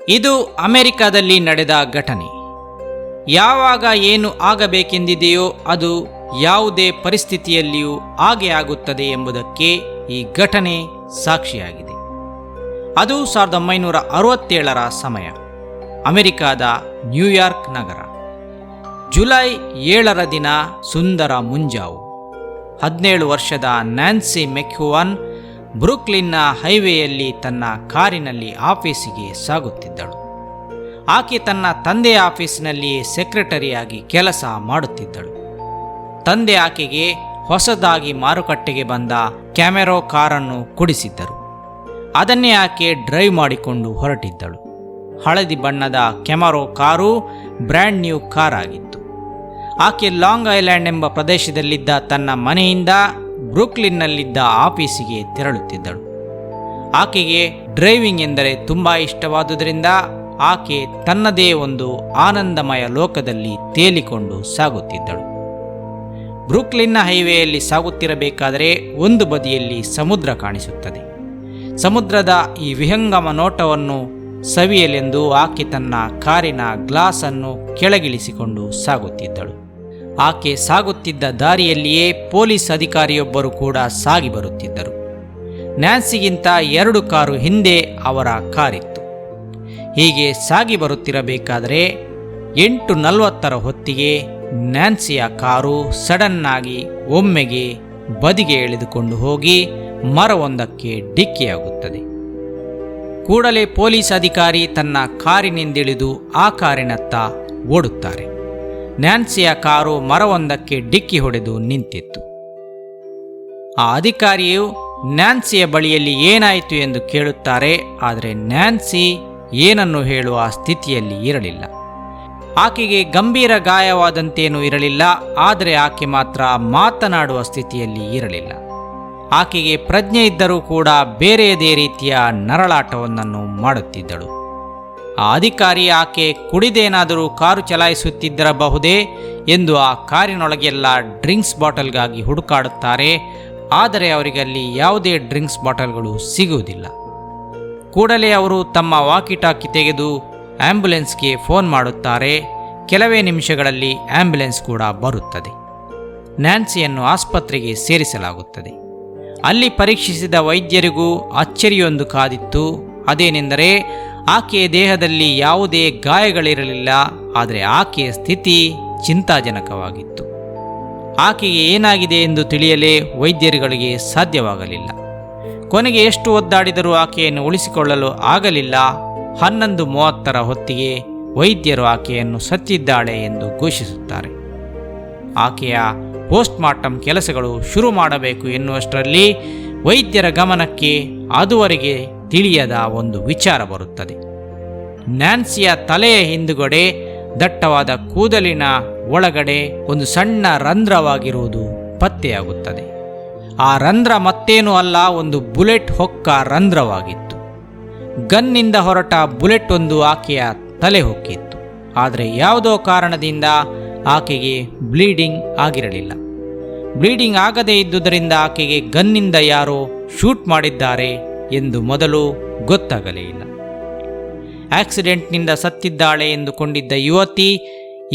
ಇದು ಅಮೆರಿಕದಲ್ಲಿ ನಡೆದ ಘಟನೆ. ಯಾವಾಗ ಏನು ಆಗಬೇಕೆಂದಿದೆಯೋ ಅದು ಯಾವುದೇ ಪರಿಸ್ಥಿತಿಯಲ್ಲಿಯೂ ಹಾಗೆ ಆಗುತ್ತದೆ ಎಂಬುದಕ್ಕೆ ಈ ಘಟನೆ ಸಾಕ್ಷಿಯಾಗಿದೆ. ಅದು 1967ರ ಸಮಯ. ಅಮೆರಿಕದ ನ್ಯೂಯಾರ್ಕ್ ನಗರ. ಜುಲೈ 7ರ ದಿನ ಸುಂದರ ಮುಂಜಾವು. 17 ವರ್ಷದ ನ್ಯಾನ್ಸಿ ಮೆಕ್ಯುವನ್ ಬ್ರೂಕ್ಲಿನ್ನ ಹೈವೇಯಲ್ಲಿ ತನ್ನ ಕಾರಿನಲ್ಲಿ ಆಫೀಸಿಗೆ ಸಾಗುತ್ತಿದ್ದಳು. ಆಕೆ ತನ್ನ ತಂದೆಯ ಆಫೀಸಿನಲ್ಲಿಯೇ ಸೆಕ್ರೆಟರಿಯಾಗಿ ಕೆಲಸ ಮಾಡುತ್ತಿದ್ದಳು. ತಂದೆ ಆಕೆಗೆ ಹೊಸದಾಗಿ ಮಾರುಕಟ್ಟೆಗೆ ಬಂದ ಕ್ಯಾಮೆರೋ ಕಾರನ್ನು ಕೊಡಿಸಿದ್ದರು. ಅದನ್ನೇ ಆಕೆ ಡ್ರೈವ್ ಮಾಡಿಕೊಂಡು ಹೊರಟಿದ್ದಳು. ಹಳದಿ ಬಣ್ಣದ ಕ್ಯಾಮರೋ ಕಾರು ಬ್ರ್ಯಾಂಡ್ ನ್ಯೂ ಕಾರ್ ಆಗಿತ್ತು. ಆಕೆ ಲಾಂಗ್ ಐಲ್ಯಾಂಡ್ ಎಂಬ ಪ್ರದೇಶದಲ್ಲಿದ್ದ ತನ್ನ ಮನೆಯಿಂದ ಬ್ರೂಕ್ಲಿನ್ನಲ್ಲಿದ್ದ ಆಫೀಸಿಗೆ ತೆರಳುತ್ತಿದ್ದಳು. ಆಕೆಗೆ ಡ್ರೈವಿಂಗ್ ಎಂದರೆ ತುಂಬ ಇಷ್ಟವಾದುದರಿಂದ ಆಕೆ ತನ್ನದೇ ಒಂದು ಆನಂದಮಯ ಲೋಕದಲ್ಲಿ ತೇಲಿಕೊಂಡು ಸಾಗುತ್ತಿದ್ದಳು. ಬ್ರೂಕ್ಲಿನ್ನ ಹೈವೇಯಲ್ಲಿ ಸಾಗುತ್ತಿರಬೇಕಾದರೆ ಒಂದು ಬದಿಯಲ್ಲಿ ಸಮುದ್ರ ಕಾಣಿಸುತ್ತದೆ. ಸಮುದ್ರದ ಈ ವಿಹಂಗಮ ನೋಟವನ್ನು ಸವಿಯಲೆಂದು ಆಕೆ ತನ್ನ ಕಾರಿನ ಗ್ಲಾಸನ್ನು ಕೆಳಗಿಳಿಸಿಕೊಂಡು ಸಾಗುತ್ತಿದ್ದಳು. ಆಕೆ ಸಾಗುತ್ತಿದ್ದ ದಾರಿಯಲ್ಲಿಯೇ ಪೊಲೀಸ್ ಅಧಿಕಾರಿಯೊಬ್ಬರು ಕೂಡ ಸಾಗಿ ಬರುತ್ತಿದ್ದರು. ನ್ಯಾನ್ಸಿಗಿಂತ 2 ಕಾರು ಹಿಂದೆ ಅವರ ಕಾರಿತ್ತು. ಹೀಗೆ ಸಾಗಿ ಬರುತ್ತಿರಬೇಕಾದರೆ 8:40ರ ಹೊತ್ತಿಗೆ ನ್ಯಾನ್ಸಿಯ ಕಾರು ಸಡನ್ನಾಗಿ ಒಮ್ಮೆಗೆ ಬದಿಗೆ ಎಳೆದುಕೊಂಡು ಹೋಗಿ ಮರವೊಂದಕ್ಕೆ ಡಿಕ್ಕಿಯಾಗುತ್ತದೆ. ಕೂಡಲೇ ಪೊಲೀಸ್ ಅಧಿಕಾರಿ ತನ್ನ ಕಾರಿನಿಂದಿಳಿದು ಆ ಕಾರಿನತ್ತ ಓಡುತ್ತಾರೆ. ನ್ಯಾನ್ಸಿಯ ಕಾರು ಮರವೊಂದಕ್ಕೆ ಡಿಕ್ಕಿ ಹೊಡೆದು ನಿಂತಿತ್ತು. ಆ ಅಧಿಕಾರಿಯು ನ್ಯಾನ್ಸಿಯ ಬಳಿಯಲ್ಲಿ ಏನಾಯಿತು ಎಂದು ಕೇಳುತ್ತಾರೆ. ಆದರೆ ನ್ಯಾನ್ಸಿ ಏನನ್ನು ಹೇಳುವ ಸ್ಥಿತಿಯಲ್ಲಿ ಇರಲಿಲ್ಲ. ಆಕೆಗೆ ಗಂಭೀರ ಗಾಯವಾದಂತೇನೂ ಇರಲಿಲ್ಲ, ಆದರೆ ಆಕೆ ಮಾತ್ರ ಮಾತನಾಡುವ ಸ್ಥಿತಿಯಲ್ಲಿ ಇರಲಿಲ್ಲ. ಆಕೆಗೆ ಪ್ರಜ್ಞೆ ಇದ್ದರೂ ಕೂಡ ಬೇರೆಯದೇ ರೀತಿಯ ನರಳಾಟವೊಂದನ್ನು ಮಾಡುತ್ತಿದ್ದಳು. ಆ ಅಧಿಕಾರಿ ಆಕೆ ಕುಡಿದೇನಾದರೂ ಕಾರು ಚಲಾಯಿಸುತ್ತಿದ್ದಿರಬಹುದೇ ಎಂದು ಆ ಕಾರಿನೊಳಗೆಲ್ಲ ಡ್ರಿಂಕ್ಸ್ ಬಾಟಲ್ಗಾಗಿ ಹುಡುಕಾಡುತ್ತಾರೆ. ಆದರೆ ಅವರಿಗಲ್ಲಿ ಯಾವುದೇ ಡ್ರಿಂಕ್ಸ್ ಬಾಟಲ್ಗಳು ಸಿಗುವುದಿಲ್ಲ. ಕೂಡಲೇ ಅವರು ತಮ್ಮ ವಾಕಿಟಾಕಿ ತೆಗೆದು ಆಂಬ್ಯುಲೆನ್ಸ್ಗೆ ಫೋನ್ ಮಾಡುತ್ತಾರೆ. ಕೆಲವೇ ನಿಮಿಷಗಳಲ್ಲಿ ಆಂಬ್ಯುಲೆನ್ಸ್ ಕೂಡ ಬರುತ್ತದೆ. ನ್ಯಾನ್ಸಿಯನ್ನು ಆಸ್ಪತ್ರೆಗೆ ಸೇರಿಸಲಾಗುತ್ತದೆ. ಅಲ್ಲಿ ಪರೀಕ್ಷಿಸಿದ ವೈದ್ಯರಿಗೂ ಅಚ್ಚರಿಯೊಂದು ಕಾದಿತ್ತು. ಅದೇನೆಂದರೆ ಆಕೆಯ ದೇಹದಲ್ಲಿ ಯಾವುದೇ ಗಾಯಗಳಿರಲಿಲ್ಲ, ಆದರೆ ಆಕೆಯ ಸ್ಥಿತಿ ಚಿಂತಾಜನಕವಾಗಿತ್ತು. ಆಕೆಗೆ ಏನಾಗಿದೆ ಎಂದು ತಿಳಿಯಲೇ ವೈದ್ಯರುಗಳಿಗೆ ಸಾಧ್ಯವಾಗಲಿಲ್ಲ. ಕೊನೆಗೆ ಎಷ್ಟು ಒದ್ದಾಡಿದರೂ ಆಕೆಯನ್ನು ಉಳಿಸಿಕೊಳ್ಳಲು ಆಗಲಿಲ್ಲ. 11:30ರ ಹೊತ್ತಿಗೆ ವೈದ್ಯರು ಆಕೆಯನ್ನು ಸತ್ತಿದ್ದಾಳೆ ಎಂದು ಘೋಷಿಸುತ್ತಾರೆ. ಆಕೆಯ ಪೋಸ್ಟ್ ಮಾರ್ಟಮ್ ಕೆಲಸಗಳು ಶುರು ಮಾಡಬೇಕು ಎನ್ನುವಷ್ಟರಲ್ಲಿ ವೈದ್ಯರ ಗಮನಕ್ಕೆ ಅದುವರೆಗೆ ತಿಳಿಯದ ಒಂದು ವಿಚಾರ ಬರುತ್ತದೆ. ನ್ಯಾನ್ಸಿಯ ತಲೆಯ ಹಿಂದುಗಡೆ ದಟ್ಟವಾದ ಕೂದಲಿನ ಒಳಗಡೆ ಒಂದು ಸಣ್ಣ ರಂಧ್ರವಾಗಿರುವುದು ಪತ್ತೆಯಾಗುತ್ತದೆ. ಆ ರಂಧ್ರ ಮತ್ತೇನೂ ಅಲ್ಲ, ಒಂದು ಬುಲೆಟ್ ಹೊಕ್ಕ ರಂಧ್ರವಾಗಿತ್ತು. ಗನ್ನಿಂದ ಹೊರಟ ಬುಲೆಟ್ ಒಂದು ಆಕೆಯ ತಲೆ ಹೊಕ್ಕಿತ್ತು. ಆದರೆ ಯಾವುದೋ ಕಾರಣದಿಂದ ಆಕೆಗೆ ಬ್ಲೀಡಿಂಗ್ ಆಗಿರಲಿಲ್ಲ. ಬ್ಲೀಡಿಂಗ್ ಆಗದೇ ಇದ್ದುದರಿಂದ ಆಕೆಗೆ ಗನ್ನಿಂದ ಯಾರೋ ಶೂಟ್ ಮಾಡಿದ್ದಾರೆ ಎಂದು ಮೊದಲು ಗೊತ್ತಾಗಲೇ ಇಲ್ಲ. ಆಕ್ಸಿಡೆಂಟ್ನಿಂದ ಸತ್ತಿದ್ದಾಳೆ ಎಂದುಕೊಂಡಿದ್ದ ಯುವತಿ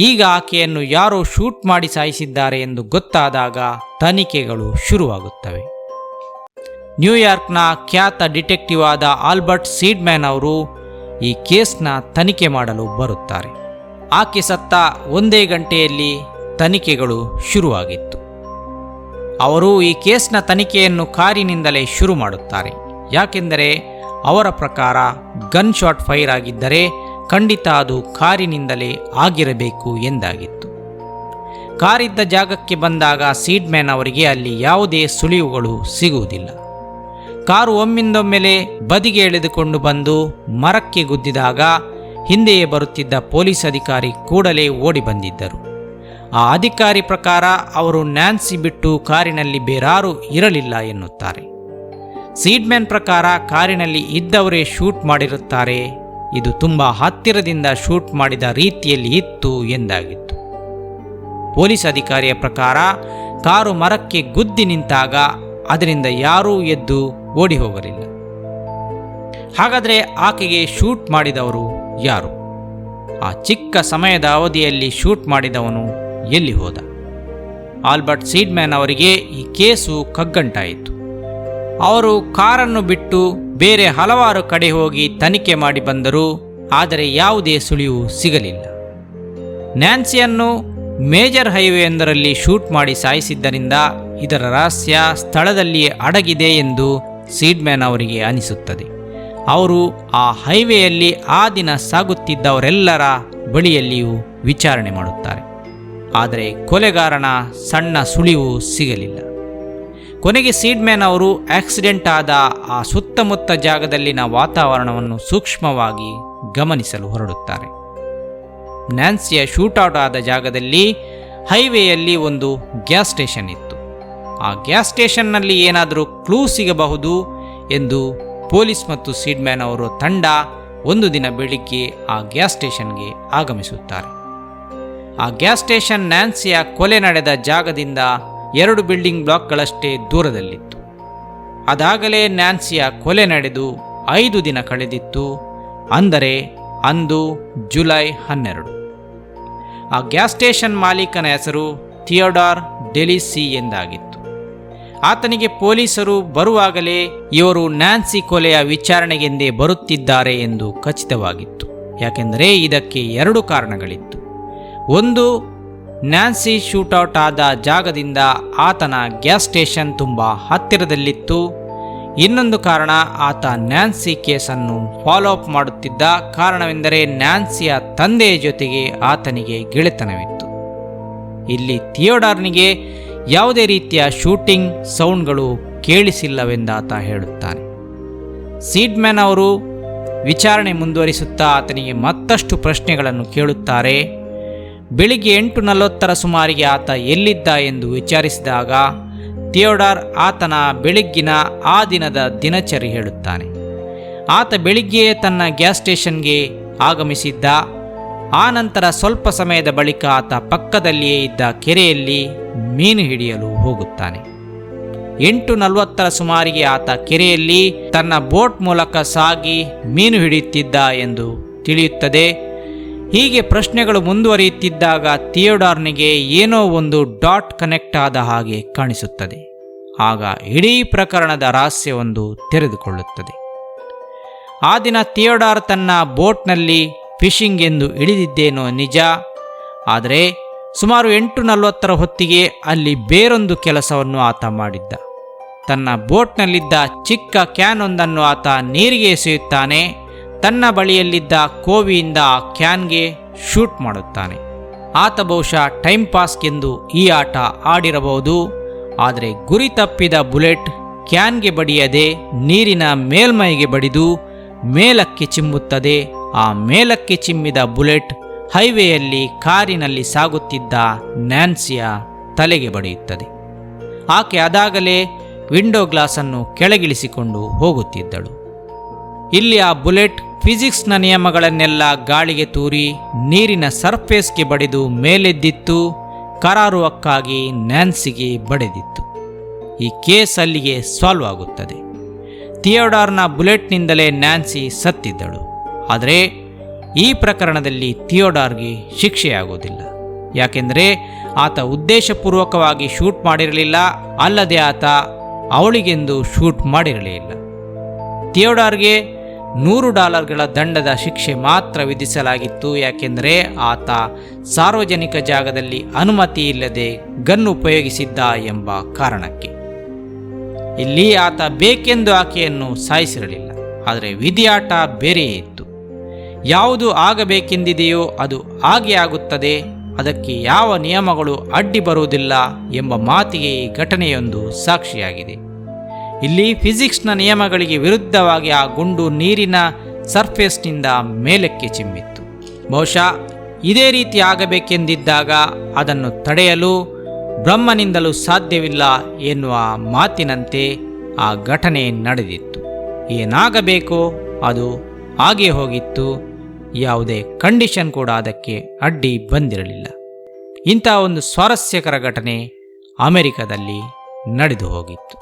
ಈಗ ಆಕೆಯನ್ನು ಯಾರೋ ಶೂಟ್ ಮಾಡಿ ಸಾಯಿಸಿದ್ದಾರೆ ಎಂದು ಗೊತ್ತಾದಾಗ ತನಿಖೆಗಳು ಶುರುವಾಗುತ್ತವೆ. ನ್ಯೂಯಾರ್ಕ್ನ ಖ್ಯಾತ ಡಿಟೆಕ್ಟಿವ್ ಆದ ಆಲ್ಬರ್ಟ್ ಸೀಡ್ಮ್ಯಾನ್ ಅವರು ಈ ಕೇಸ್ನ ತನಿಖೆ ಮಾಡಲು ಬರುತ್ತಾರೆ. ಆಕೆ ಸತ್ತ 1 ಗಂಟೆಯಲ್ಲಿ ತನಿಖೆಗಳು ಶುರುವಾಗಿತ್ತು. ಅವರು ಈ ಕೇಸ್ನ ತನಿಖೆಯನ್ನು ಕಾರಿನಿಂದಲೇ ಶುರು ಮಾಡುತ್ತಾರೆ. ಯಾಕೆಂದರೆ ಅವರ ಪ್ರಕಾರ ಗನ್ ಶಾಟ್ ಫೈರ್ ಆಗಿದ್ದರೆ ಖಂಡಿತ ಅದು ಕಾರಿನಿಂದಲೇ ಆಗಿರಬೇಕು ಎಂದಾಗಿತ್ತು. ಕಾರಿದ್ದ ಜಾಗಕ್ಕೆ ಬಂದಾಗ ಸೀಡ್ಮ್ಯಾನ್ ಅವರಿಗೆ ಅಲ್ಲಿ ಯಾವುದೇ ಸುಳಿವುಗಳು ಸಿಗುವುದಿಲ್ಲ. ಕಾರು ಒಮ್ಮಿಂದೊಮ್ಮೆಲೆ ಬದಿಗೆ ಎಳೆದುಕೊಂಡು ಬಂದು ಮರಕ್ಕೆ ಗುದ್ದಿದಾಗ ಹಿಂದೆಯೇ ಬರುತ್ತಿದ್ದ ಪೊಲೀಸ್ ಅಧಿಕಾರಿ ಕೂಡಲೇ ಓಡಿ ಬಂದಿದ್ದರು. ಆ ಅಧಿಕಾರಿ ಪ್ರಕಾರ ಅವರು ನ್ಯಾನ್ಸಿ ಬಿಟ್ಟು ಕಾರಿನಲ್ಲಿ ಬೇರಾರೂ ಇರಲಿಲ್ಲ ಎನ್ನುತ್ತಾರೆ. ಸೀಡ್ಮ್ಯಾನ್ ಪ್ರಕಾರ ಕಾರಿನಲ್ಲಿ ಇದ್ದವರೇ ಶೂಟ್ ಮಾಡಿರುತ್ತಾರೆ. ಇದು ತುಂಬ ಹತ್ತಿರದಿಂದ ಶೂಟ್ ಮಾಡಿದ ರೀತಿಯಲ್ಲಿ ಇತ್ತು ಎಂದಾಗಿತ್ತು. ಪೊಲೀಸ್ ಅಧಿಕಾರಿಯ ಪ್ರಕಾರ ಕಾರು ಮರಕ್ಕೆ ಗುದ್ದಿ ನಿಂತಾಗ ಅದರಿಂದ ಯಾರೂ ಎದ್ದು ಓಡಿ ಹೋಗಲಿಲ್ಲ. ಹಾಗಾದರೆ ಆಕೆಗೆ ಶೂಟ್ ಮಾಡಿದವರು ಯಾರು? ಆ ಚಿಕ್ಕ ಸಮಯದ ಅವಧಿಯಲ್ಲಿ ಶೂಟ್ ಮಾಡಿದವನು ಎಲ್ಲಿ ಹೋದ? ಆಲ್ಬರ್ಟ್ ಸೀಡ್ಮ್ಯಾನ್ ಅವರಿಗೆ ಈ ಕೇಸು ಕಗ್ಗಂಟಾಯಿತು. ಅವರು ಕಾರನ್ನು ಬಿಟ್ಟು ಬೇರೆ ಹಲವಾರು ಕಡೆ ಹೋಗಿ ತನಿಖೆ ಮಾಡಿ ಬಂದರು. ಆದರೆ ಯಾವುದೇ ಸುಳಿವು ಸಿಗಲಿಲ್ಲ. ನ್ಯಾನ್ಸಿಯನ್ನು ಮೇಜರ್ ಹೈವೇಯೊಂದರಲ್ಲಿ ಶೂಟ್ ಮಾಡಿ ಸಾಯಿಸಿದ್ದರಿಂದ ಇದರ ರಹಸ್ಯ ಸ್ಥಳದಲ್ಲಿಯೇ ಅಡಗಿದೆ ಎಂದು ಸೀಡ್ಮ್ಯಾನ್ ಅವರಿಗೆ ಅನಿಸುತ್ತದೆ. ಅವರು ಆ ಹೈವೇಯಲ್ಲಿ ಆ ದಿನ ಸಾಗುತ್ತಿದ್ದವರೆಲ್ಲರ ಬಳಿಯಲ್ಲಿಯೂ ವಿಚಾರಣೆ ಮಾಡುತ್ತಾರೆ. ಆದರೆ ಕೊಲೆಗಾರನ ಸಣ್ಣ ಸುಳಿವು ಸಿಗಲಿಲ್ಲ. ಕೊನೆಗೆ ಸೀಡ್ಮ್ಯಾನ್ ಅವರು ಆಕ್ಸಿಡೆಂಟ್ ಆದ ಆ ಸುತ್ತಮುತ್ತ ಜಾಗದಲ್ಲಿನ ವಾತಾವರಣವನ್ನು ಸೂಕ್ಷ್ಮವಾಗಿ ಗಮನಿಸಲು ಹೊರಡುತ್ತಾರೆ. ನ್ಯಾನ್ಸಿಯ ಶೂಟೌಟ್ ಆದ ಜಾಗದಲ್ಲಿ ಹೈವೇಯಲ್ಲಿ ಒಂದು ಗ್ಯಾಸ್ ಸ್ಟೇಷನ್ ಇತ್ತು. ಆ ಗ್ಯಾಸ್ ಸ್ಟೇಷನ್ನಲ್ಲಿ ಏನಾದರೂ ಕ್ಲೂ ಸಿಗಬಹುದು ಎಂದು ಪೊಲೀಸ್ ಮತ್ತು ಸೀಡ್ಮ್ಯಾನ್ ಅವರ ತಂಡ ಒಂದು ದಿನ ಬೆಳಿಗ್ಗೆ ಆ ಗ್ಯಾಸ್ ಸ್ಟೇಷನ್ಗೆ ಆಗಮಿಸುತ್ತಾರೆ. ಆ ಗ್ಯಾಸ್ ಸ್ಟೇಷನ್ ನ್ಯಾನ್ಸಿಯ ಕೊಲೆ ನಡೆದ ಜಾಗದಿಂದ 2 ಬಿಲ್ಡಿಂಗ್ ಬ್ಲಾಕ್ಗಳಷ್ಟೇ ದೂರದಲ್ಲಿತ್ತು. ಅದಾಗಲೇ ನ್ಯಾನ್ಸಿಯ ಕೊಲೆ ನಡೆದು 5 ದಿನ ಕಳೆದಿತ್ತು. ಅಂದರೆ ಅಂದು ಜುಲೈ 12. ಆ ಗ್ಯಾಸ್ ಸ್ಟೇಷನ್ ಮಾಲೀಕನ ಹೆಸರು ಥಿಯೋಡಾರ್ ಡೆಲಿಸಿ ಎಂದಾಗಿತ್ತು. ಆತನಿಗೆ ಪೊಲೀಸರು ಬರುವಾಗಲೇ ಇವರು ನ್ಯಾನ್ಸಿ ಕೊಲೆಯ ವಿಚಾರಣೆಗೆಂದೇ ಬರುತ್ತಿದ್ದಾರೆ ಎಂದು ಖಚಿತವಾಗಿತ್ತು. ಯಾಕೆಂದರೆ ಇದಕ್ಕೆ 2 ಕಾರಣಗಳಿತ್ತು. ಒಂದು, ನ್ಯಾನ್ಸಿ ಶೂಟೌಟ್ ಆದ ಜಾಗದಿಂದ ಆತನ ಗ್ಯಾಸ್ ಸ್ಟೇಷನ್ ತುಂಬ ಹತ್ತಿರದಲ್ಲಿತ್ತು. ಇನ್ನೊಂದು ಕಾರಣ, ಆತ ನ್ಯಾನ್ಸಿ ಕೇಸನ್ನು ಫಾಲೋ ಅಪ್ ಮಾಡುತ್ತಿದ್ದ. ಕಾರಣವೆಂದರೆ ನ್ಯಾನ್ಸಿಯ ತಂದೆಯ ಜೊತೆಗೆ ಆತನಿಗೆ ಗೆಳೆತನವಿತ್ತು. ಇಲ್ಲಿ ಥಿಯೋಡಾರ್ನಿಗೆ ಯಾವುದೇ ರೀತಿಯ ಶೂಟಿಂಗ್ ಸೌಂಡ್ಗಳು ಕೇಳಿಸಿಲ್ಲವೆಂದಾತ ಹೇಳುತ್ತಾನೆ. ಸೀಡ್ಮ್ಯಾನ್ ಅವರು ವಿಚಾರಣೆ ಮುಂದುವರಿಸುತ್ತಾ ಆತನಿಗೆ ಮತ್ತಷ್ಟು ಪ್ರಶ್ನೆಗಳನ್ನು ಕೇಳುತ್ತಾರೆ. ಬೆಳಿಗ್ಗೆ 8:40 ಸುಮಾರಿಗೆ ಆತ ಎಲ್ಲಿದ್ದ ಎಂದು ವಿಚಾರಿಸಿದಾಗ ಥಿಯೋಡಾರ್ ಆತನ ಬೆಳಗ್ಗಿನ ಆ ದಿನದ ದಿನಚರಿ ಹೇಳುತ್ತಾನೆ. ಆತ ಬೆಳಿಗ್ಗೆಯೇ ತನ್ನ ಗ್ಯಾಸ್ ಸ್ಟೇಷನ್ಗೆ ಆಗಮಿಸಿದ್ದ. ಆ ನಂತರ ಸ್ವಲ್ಪ ಸಮಯದ ಬಳಿಕ ಆತ ಪಕ್ಕದಲ್ಲಿಯೇ ಇದ್ದ ಕೆರೆಯಲ್ಲಿ ಮೀನು ಹಿಡಿಯಲು ಹೋಗುತ್ತಾನೆ. 8:40 ಸುಮಾರಿಗೆ ಆತ ಕೆರೆಯಲ್ಲಿ ತನ್ನ ಬೋಟ್ ಮೂಲಕ ಸಾಗಿ ಮೀನು ಹಿಡಿಯುತ್ತಿದ್ದ ಎಂದು ತಿಳಿಯುತ್ತದೆ. ಹೀಗೆ ಪ್ರಶ್ನೆಗಳು ಮುಂದುವರಿಯುತ್ತಿದ್ದಾಗ ಥಿಯೋಡಾರ್ನಿಗೆ ಏನೋ ಒಂದು ಡಾಟ್ ಕನೆಕ್ಟ್ ಆದ ಹಾಗೆ ಕಾಣಿಸುತ್ತದೆ. ಆಗ ಇಡೀ ಪ್ರಕರಣದ ರಹಸ್ಯವೊಂದು ತೆರೆದುಕೊಳ್ಳುತ್ತದೆ. ಆ ದಿನ ಥಿಯೋಡಾರ್ ತನ್ನ ಬೋಟ್ನಲ್ಲಿ ಫಿಶಿಂಗ್ ಎಂದು ಇಳಿದಿದ್ದೇನೋ ನಿಜ. ಆದರೆ ಸುಮಾರು 8:40 ಹೊತ್ತಿಗೆ ಅಲ್ಲಿ ಬೇರೊಂದು ಕೆಲಸವನ್ನು ಆತ ಮಾಡಿದ್ದ. ತನ್ನ ಬೋಟ್ನಲ್ಲಿದ್ದ ಚಿಕ್ಕ ಕ್ಯಾನ್ ಒಂದನ್ನು ಆತ ನೀರಿಗೆ ಎಸೆಯುತ್ತಾನೆ. ತನ್ನ ಬಳಿಯಲ್ಲಿದ್ದ ಕೋವಿಯಿಂದ ಆ ಕ್ಯಾನ್ಗೆ ಶೂಟ್ ಮಾಡುತ್ತಾನೆ. ಆತ ಬಹುಶಃ ಟೈಮ್ ಪಾಸ್ಗೆಂದು ಈ ಆಟ ಆಡಿರಬಹುದು. ಆದರೆ ಗುರಿ ತಪ್ಪಿದ ಬುಲೆಟ್ ಕ್ಯಾನ್ಗೆ ಬಡಿಯದೆ ನೀರಿನ ಮೇಲ್ಮೈಗೆ ಬಡಿದು ಮೇಲಕ್ಕೆ ಚಿಮ್ಮುತ್ತದೆ. ಆ ಮೇಲಕ್ಕೆ ಚಿಮ್ಮಿದ ಬುಲೆಟ್ ಹೈವೇಯಲ್ಲಿ ಕಾರಿನಲ್ಲಿ ಸಾಗುತ್ತಿದ್ದ ನ್ಯಾನ್ಸಿಯ ತಲೆಗೆ ಬಡಿಯುತ್ತದೆ. ಆಕೆ ಅದಾಗಲೇ ವಿಂಡೋ ಗ್ಲಾಸನ್ನು ಕೆಳಗಿಳಿಸಿಕೊಂಡು ಹೋಗುತ್ತಿದ್ದಳು. ಇಲ್ಲಿ ಆ ಬುಲೆಟ್ ಫಿಸಿಕ್ಸ್ನ ನಿಯಮಗಳನ್ನೆಲ್ಲ ಗಾಳಿಗೆ ತೂರಿ ನೀರಿನ ಸರ್ಫೇಸ್ಗೆ ಬಡಿದು ಮೇಲೆದ್ದಿತ್ತು. ಕರಾರುವಕ್ಕಾಗಿ ನ್ಯಾನ್ಸಿಗೆ ಬಡಿದಿತ್ತು. ಈ ಕೇಸ್ ಅಲ್ಲಿಗೆ ಸಾಲ್ವ್ ಆಗುತ್ತದೆ. ಥಿಯೋಡಾರ್ನ ಬುಲೆಟ್ನಿಂದಲೇ ನ್ಯಾನ್ಸಿ ಸತ್ತಿದ್ದಳು. ಆದರೆ ಈ ಪ್ರಕರಣದಲ್ಲಿ ಥಿಯೋಡಾರ್ಗೆ ಶಿಕ್ಷೆಯಾಗುವುದಿಲ್ಲ. ಯಾಕೆಂದರೆ ಆತ ಉದ್ದೇಶಪೂರ್ವಕವಾಗಿ ಶೂಟ್ ಮಾಡಿರಲಿಲ್ಲ. ಅಲ್ಲದೆ ಆತ ಅವಳಿಗೆಂದು ಶೂಟ್ ಮಾಡಿರಲಿಲ್ಲ. ಥಿಯೋಡಾರ್ಗೆ $100 ದಂಡದ ಶಿಕ್ಷೆ ಮಾತ್ರ ವಿಧಿಸಲಾಗಿತ್ತು. ಯಾಕೆಂದರೆ ಆತ ಸಾರ್ವಜನಿಕ ಜಾಗದಲ್ಲಿ ಅನುಮತಿ ಇಲ್ಲದೆ ಗನ್ ಉಪಯೋಗಿಸಿದ್ದ ಎಂಬ ಕಾರಣಕ್ಕೆ. ಇಲ್ಲಿ ಆತ ಬೇಕೆಂದು ಆಕೆಯನ್ನು ಸಾಯಿಸಿರಲಿಲ್ಲ. ಆದರೆ ವಿಧಿಯಾಟ ಬೇರೆಯೇ ಇತ್ತು. ಯಾವುದು ಆಗಬೇಕೆಂದಿದೆಯೋ ಅದು ಹಾಗೆ ಆಗುತ್ತದೆ. ಅದಕ್ಕೆ ಯಾವ ನಿಯಮಗಳು ಅಡ್ಡಿ ಬರುವುದಿಲ್ಲ ಎಂಬ ಮಾತಿಗೆ ಈ ಘಟನೆಯೊಂದು ಸಾಕ್ಷಿಯಾಗಿದೆ. ಇಲ್ಲಿ ಫಿಸಿಕ್ಸ್ನ ನಿಯಮಗಳಿಗೆ ವಿರುದ್ಧವಾಗಿ ಆ ಗುಂಡು ನೀರಿನ ಸರ್ಫೇಸ್ನಿಂದ ಮೇಲಕ್ಕೆ ಚಿಮ್ಮಿತ್ತು. ಬಹುಶಃ ಇದೇ ರೀತಿ ಆಗಬೇಕೆಂದಿದ್ದಾಗ ಅದನ್ನು ತಡೆಯಲು ಬ್ರಹ್ಮನಿಂದಲೂ ಸಾಧ್ಯವಿಲ್ಲ ಎನ್ನುವ ಮಾತಿನಂತೆ ಆ ಘಟನೆ ನಡೆದಿತ್ತು. ಏನಾಗಬೇಕೋ ಅದು ಹಾಗೇ ಹೋಗಿತ್ತು. ಯಾವುದೇ ಕಂಡೀಷನ್ ಕೂಡ ಅದಕ್ಕೆ ಅಡ್ಡಿ ಬಂದಿರಲಿಲ್ಲ. ಇಂಥ ಒಂದು ಸ್ವಾರಸ್ಯಕರ ಘಟನೆ ಅಮೆರಿಕದಲ್ಲಿ ನಡೆದು ಹೋಗಿತ್ತು.